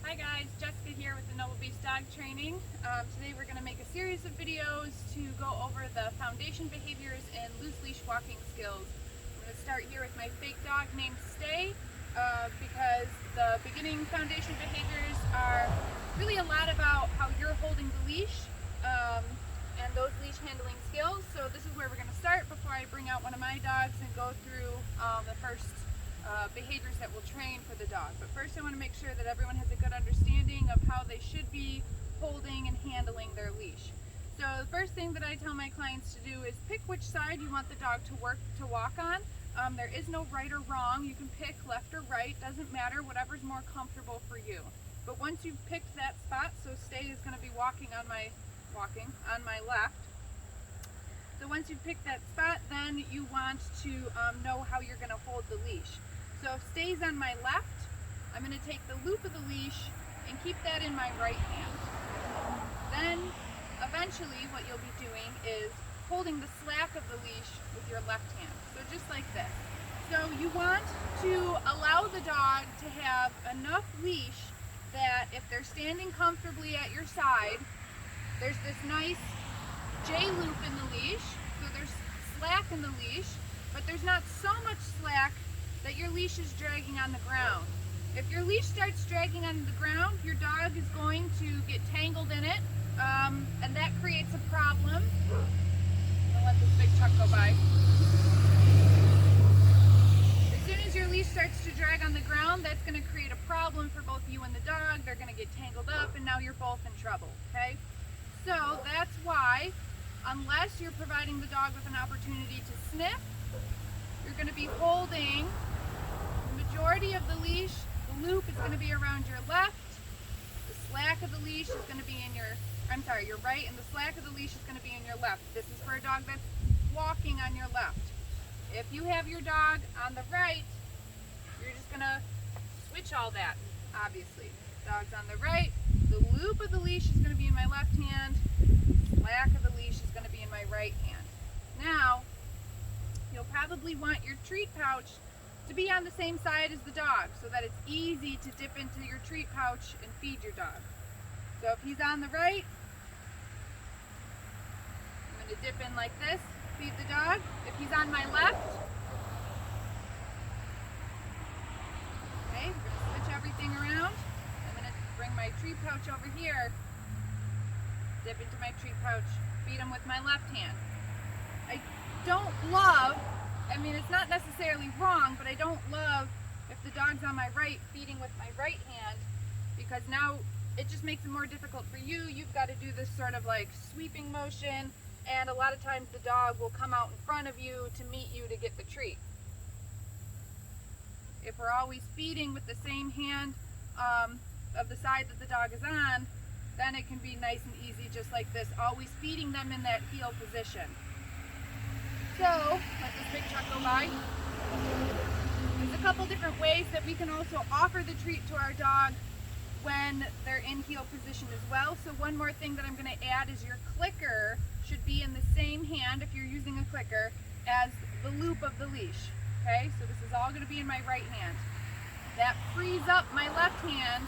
Hi guys, Jessica here with the Noble Beast Dog Training. Today we're going to make a series of videos to go over the foundation behaviors and loose leash walking skills. I'm going to start here with my fake dog named Stay because the beginning foundation behaviors are really a lot about how you're holding the leash and those leash handling skills. So this is where we're going to start before I bring out one of my dogs and go through the first behaviors that will train for the dog. But first I want to make sure that everyone has a good understanding of how they should be holding and handling their leash. So the first thing that I tell my clients to do is pick which side you want the dog to walk on. There is no right or wrong. You can pick left or right, doesn't matter, whatever's more comfortable for you. But once you've picked that spot, so Stay is going to be walking on my left. So once you've picked that spot, then you want to know how you're going to hold the leash. So if Stay's on my left, I'm going to take the loop of the leash and keep that in my right hand. Then eventually what you'll be doing is holding the slack of the leash with your left hand. So just like this. So you want to allow the dog to have enough leash that if they're standing comfortably at your side, there's this nice J loop in the leash, so there's slack in the leash, but there's not so much slack that your leash is dragging on the ground. If your leash starts dragging on the ground, your dog is going to get tangled in it, and that creates a problem. I'll let this big truck go by. As soon as your leash starts to drag on the ground, that's going to create a problem for both you and the dog. They're going to get tangled up, and now you're both in trouble, okay? So that's why, unless you're providing the dog with an opportunity to sniff, you're going to be holding the majority of the leash. The loop is going to be around your left. The slack of the leash is going to be in your right, and the slack of the leash is going to be in your left. This is for a dog that's walking on your left. If you have your dog on the right, you're just going to switch all that, obviously. Dog's on the right, the loop of the leash is going to be in my left hand, slack of the leash is going to be in my right hand. Now, you'll probably want your treat pouch to be on the same side as the dog so that it's easy to dip into your treat pouch and feed your dog. So if he's on the right, I'm going to dip in like this, feed the dog. If he's on my left, okay, we're going to switch everything around. I'm going to bring my treat pouch over here, dip into my treat pouch, feed him with my left hand. I don't love, it's not necessarily wrong, but I don't love if the dog's on my right feeding with my right hand, because now it just makes it more difficult for you. You've got to do this sort of like sweeping motion, and a lot of times the dog will come out in front of you to meet you to get the treat. If we're always feeding with the same hand of the side that the dog is on, then it can be nice and easy just like this, always feeding them in that heel position. So, let this big truck go by. There's a couple different ways that we can also offer the treat to our dog when they're in heel position as well. So one more thing that I'm going to add is your clicker should be in the same hand, if you're using a clicker, as the loop of the leash. Okay, so this is all going to be in my right hand. That frees up my left hand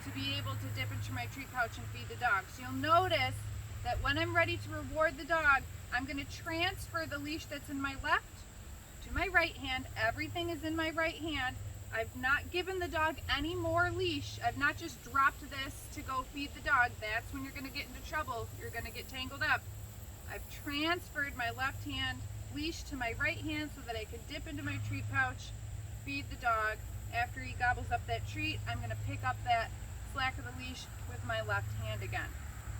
to be able to dip into my treat pouch and feed the dog. So you'll notice that when I'm ready to reward the dog, I'm going to transfer the leash that's in my left to my right hand. Everything is in my right hand. I've not given the dog any more leash. I've not just dropped this to go feed the dog. That's when you're going to get into trouble. You're going to get tangled up. I've transferred my left hand leash to my right hand so that I can dip into my treat pouch, feed the dog. After he gobbles up that treat, I'm going to pick up that slack of the leash with my left hand again.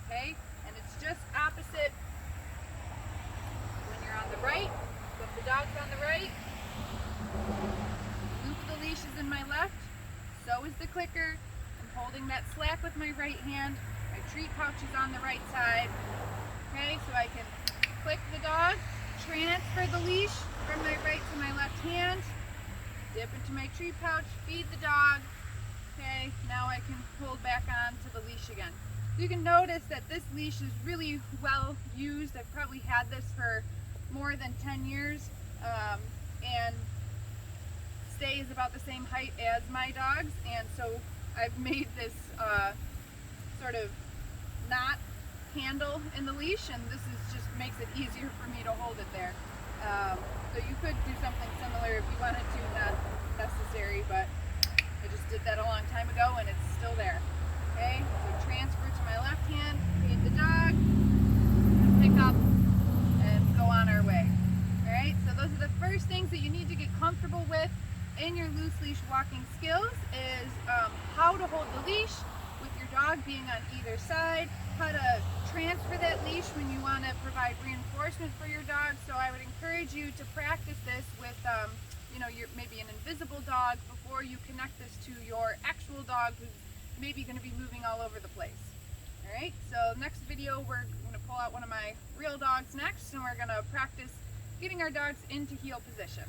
Okay? And it's just opposite when you're on the right. So if the dog's on the right, loop of the leash is in my left, so is the clicker. I'm holding that slack with my right hand. My treat pouch is on the right side. Okay, so I can click the dog, transfer the leash from my right to my left hand, dip into my treat pouch, feed the dog. Okay, now I can hold back on to the leash again. You can notice that this leash is really well used. I've probably had this for more than 10 years, and Stay is about the same height as my dogs, and so I've made this sort of knot handle in the leash, and this just makes it easier for me to hold it there. So you could do something similar if you wanted to, not necessary, but I just did that a long time ago and it's still there. Okay, so transfer to my left hand, feed the dog, pick up, and go on our way. Alright, so those are the first things that you need to get comfortable with in your loose leash walking skills is how to hold the leash with your dog being on either side, how to transfer that leash when you want to provide reinforcement for your dog. So I would encourage you to practice this with maybe an invisible dog before you connect this to your actual dog who's maybe going to be moving all over the place. Alright, so next video we're going to pull out one of my real dogs next, and we're going to practice getting our dogs into heel position.